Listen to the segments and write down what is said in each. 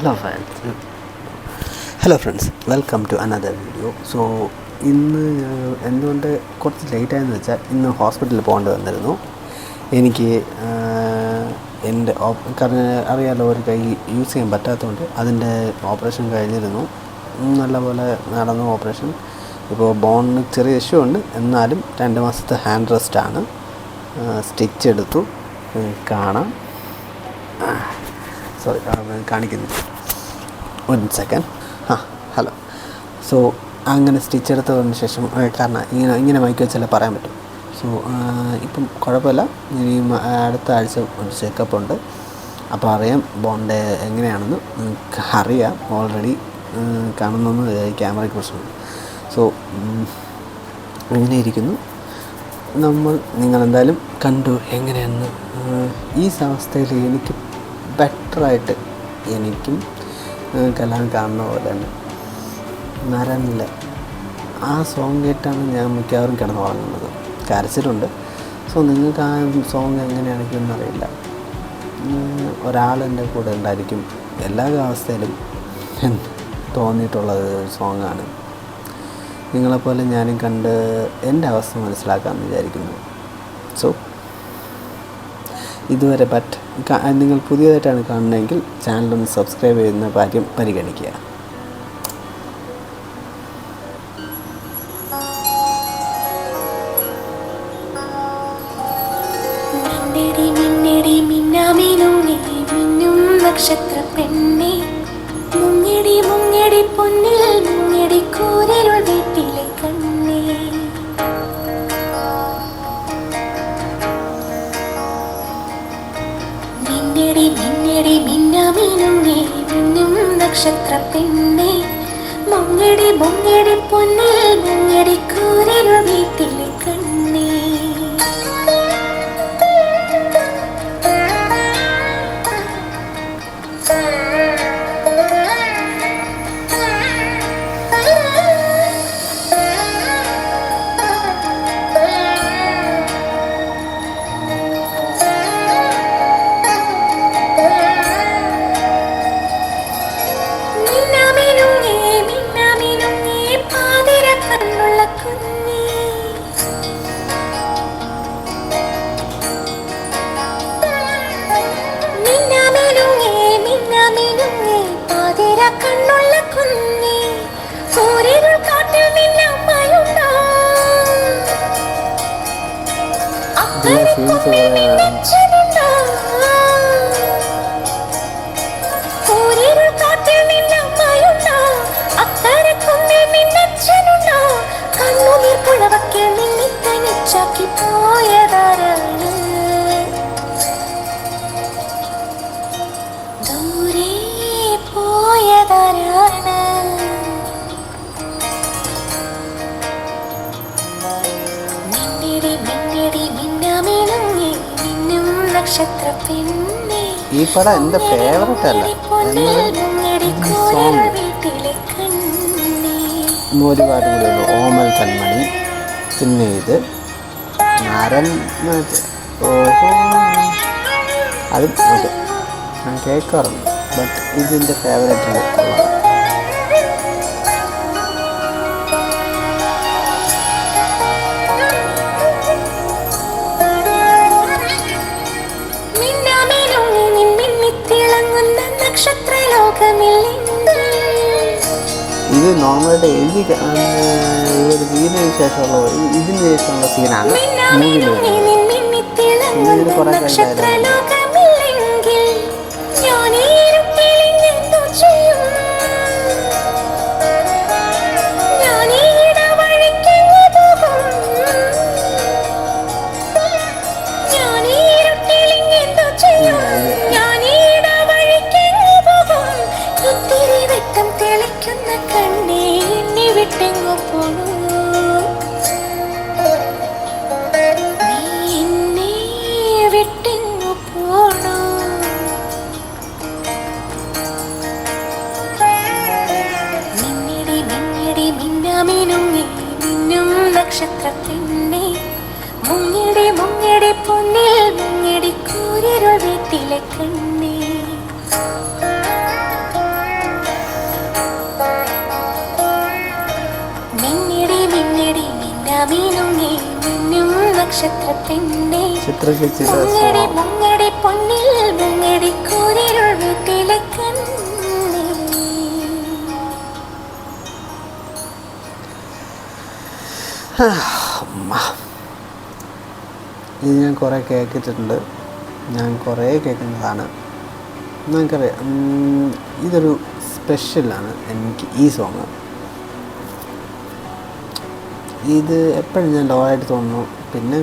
Hello friends, welcome to another video. So ഇന്ന് എന്തുകൊണ്ട് കുറച്ച് ലേറ്റായെന്ന് വെച്ചാൽ ഇന്ന് ഹോസ്പിറ്റലിൽ പോകേണ്ടി വന്നിരുന്നു. എനിക്ക് എൻ്റെ കാരണം അറിയാലോ, ഒരു കൈ യൂസ് ചെയ്യാൻ പറ്റാത്തതുകൊണ്ട് അതിൻ്റെ ഓപ്പറേഷൻ കഴിഞ്ഞിരുന്നു. നല്ലപോലെ നടന്നു ഓപ്പറേഷൻ. ഇപ്പോൾ ബോണിന് ചെറിയ ഇഷ്യൂ ഉണ്ട്, എന്നാലും 2 മാസത്തെ ഹാൻഡ് റെസ്റ്റാണ്. സ്റ്റിച്ച് എടുത്തു, കാണാം. സോറി, കാണിക്കുന്നില്ല, 1 സെക്കൻഡ്. ഹലോ. സോ അങ്ങനെ സ്റ്റിച്ച് എടുത്തതിന് ശേഷം, കാരണം ഇങ്ങനെ മൈക്ക് വെച്ചാലേ പറയാൻ പറ്റും. സോ ഇപ്പം കുഴപ്പമില്ല. ഇനി അടുത്ത ആഴ്ച ഒരു ചെക്കപ്പ് ഉണ്ട്. അപ്പോൾ അറിയാം ബോണിൻ്റെ എങ്ങനെയാണെന്ന്. അറിയാം, ഓൾറെഡി കാണുന്നൊന്നും ക്യാമറയ്ക്ക് പ്രശ്നമുണ്ട്. സോ അങ്ങനെ ഇരിക്കുന്നു. നിങ്ങളെന്തായാലും കണ്ടു എങ്ങനെയാണെന്ന്. ഈ അവസ്ഥയിൽ എനിക്ക് ബെറ്ററായിട്ട് എനിക്കും എല്ലാം കാണുന്ന പോലെ തന്നെ നരനില്ല ആ സോങ് കേട്ടാണ് ഞാൻ മിക്കവാറും കിടന്ന് ഉറങ്ങുന്നത്. കരച്ചിലുണ്ട്. സോ നിങ്ങൾക്ക് ആ സോങ് എങ്ങനെയാണെങ്കിലും അറിയില്ല. ഒരാളെൻ്റെ കൂടെ ഉണ്ടായിരിക്കും എല്ലാ അവസ്ഥയിലും തോന്നിയിട്ടുള്ളത് സോങ്ങാണ്. നിങ്ങളെപ്പോലെ ഞാനും കണ്ട് എൻ്റെ അവസ്ഥ മനസ്സിലാക്കാമെന്ന് വിചാരിക്കുന്നു. സോ ഇതുവരെ നിങ്ങൾ പുതിയതായിട്ടാണ് കാണുന്നതെങ്കിൽ ചാനലൊന്ന് സബ്സ്ക്രൈബ് ചെയ്യുന്ന കാര്യം പരിഗണിക്കുക. നക്ഷത്രപ്പെണ്ണേ മുങ്ങിടി മുങ്ങിടി പൊന്നിൽ മുങ്ങിടി കൂരിരുൾ വീട്ടിലെ കണ്ണേ മിന്നടി മിന്നടി മിന്നാമിനുങ്ങേ മിന്നും നക്ഷത്രപ്പെണ്ണേ മുങ്ങിടി മുങ്ങിടി പൊന്നിൽ മുങ്ങിടി കൂരിരുൾ വീട്ടിലെ കണ്ണേ ഈ പടം എൻ്റെ ഫേവറേറ്റ് അല്ല, സോങ് ഒരുപാട് കൂടിയുള്ളൂ. ഓമൽ കൺമണി, പിന്നെ ഇത് നരൻ, ഓഹോ, അത് മറ്റേ ഞാൻ കേൾക്കാറുണ്ട്. ബട്ട് ഇതിൻ്റെ ഫേവറേറ്റ് ഉള്ളതാണ്. ഇത് നോർമലായിട്ട് എഴുതി ഒരു വീടിന് ശേഷമുള്ള ഇതിന് ശേഷമുള്ള സീനാണ് മൂവിയിൽ വരുന്നത്. ഇതിൽ കുറേ കഴിഞ്ഞായിരുന്നു. വിട്ടെങ്ങു പോ ചിത്ര ചേച്ചിയുടെ മുങ്ങടി സോങ്. മുങ്ങടി പൊന്നിൽ മുങ്ങടി കൂരിരുൾ വീട്ടിലെ കണ്ണേ. ഇത് ഞാൻ കുറേ കേട്ടിട്ടുണ്ട്, ഞാൻ കുറേ കേൾക്കുന്നതാണ്. നിങ്ങൾക്കറിയാം, ഇതൊരു സ്പെഷ്യലാണ് എനിക്ക് ഈ സോങ്. ഇത് എപ്പോഴും ഞാൻ ലോ ആയിട്ട് തോന്നുന്നു. പിന്നെ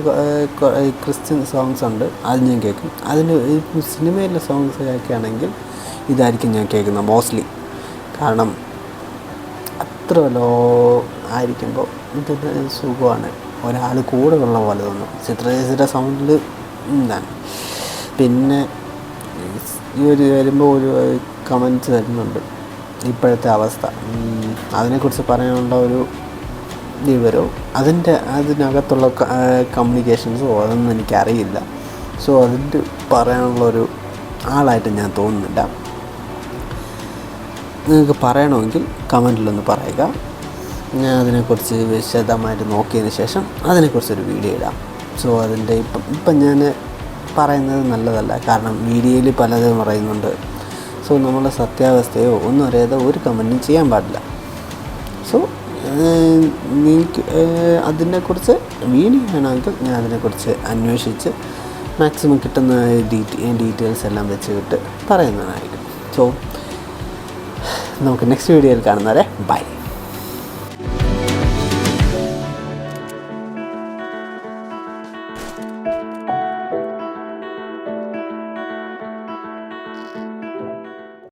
ക്രിസ്ത്യൻ സോങ്സ് ഉണ്ട്, അത് ഞാൻ കേൾക്കും. അതിന് സിനിമയിലെ സോങ്സ് കേൾക്കുകയാണെങ്കിൽ ഇതായിരിക്കും ഞാൻ കേൾക്കുന്നത് മോസ്റ്റ്ലി. കാരണം അത്ര ലോ ആയിരിക്കുമ്പോൾ ഇതിന് സുഖമാണ്, ഒരാൾ കൂടെ ഉള്ള പോലെ തോന്നും. ചിത്രചേച്ചിയുടെ സൗണ്ടിൽ എന്താണ്. പിന്നെ ഈ വരുമ്പോൾ ഒരു കമൻറ്റ്സ് വരുന്നുണ്ട്, ഇപ്പോഴത്തെ അവസ്ഥ അതിനെക്കുറിച്ച് പറയാനുള്ള ഒരു വിവരവും അതിനകത്തുള്ള കമ്മ്യൂണിക്കേഷൻസോ അതൊന്നും എനിക്കറിയില്ല. സോ അതിൻ്റെ പറയാനുള്ളൊരു ആളായിട്ട് ഞാൻ തോന്നുന്നില്ല. നിങ്ങൾക്ക് പറയണമെങ്കിൽ കമൻറ്റിലൊന്ന് പറയുക. ഞാൻ അതിനെക്കുറിച്ച് വിശദമായിട്ട് നോക്കിയതിന് ശേഷം അതിനെക്കുറിച്ചൊരു വീഡിയോ ഇടാം. സോ അതിൻ്റെ ഇപ്പം ഞാൻ പറയുന്നത് നല്ലതല്ല, കാരണം വീഡിയോയിൽ പലതും പറയുന്നുണ്ട്. സോ നമ്മളെ സത്യാവസ്ഥയോ ഒന്നും അറിയാതെ ഒരു കമൻറ്റും ചെയ്യാൻ പാടില്ല. സോ നിങ്ങൾക്ക് അതിനെക്കുറിച്ച് വീഡിയോ വേണമെങ്കിൽ ഞാൻ അതിനെക്കുറിച്ച് അന്വേഷിച്ച് മാക്സിമം കിട്ടുന്ന ഡീറ്റെയിൽസ് എല്ലാം വെച്ചിട്ട് പറയുന്നതായിരിക്കും. സോ നമുക്ക് നെക്സ്റ്റ് വീഡിയോയിൽ കാണുന്നവരെ ബൈ.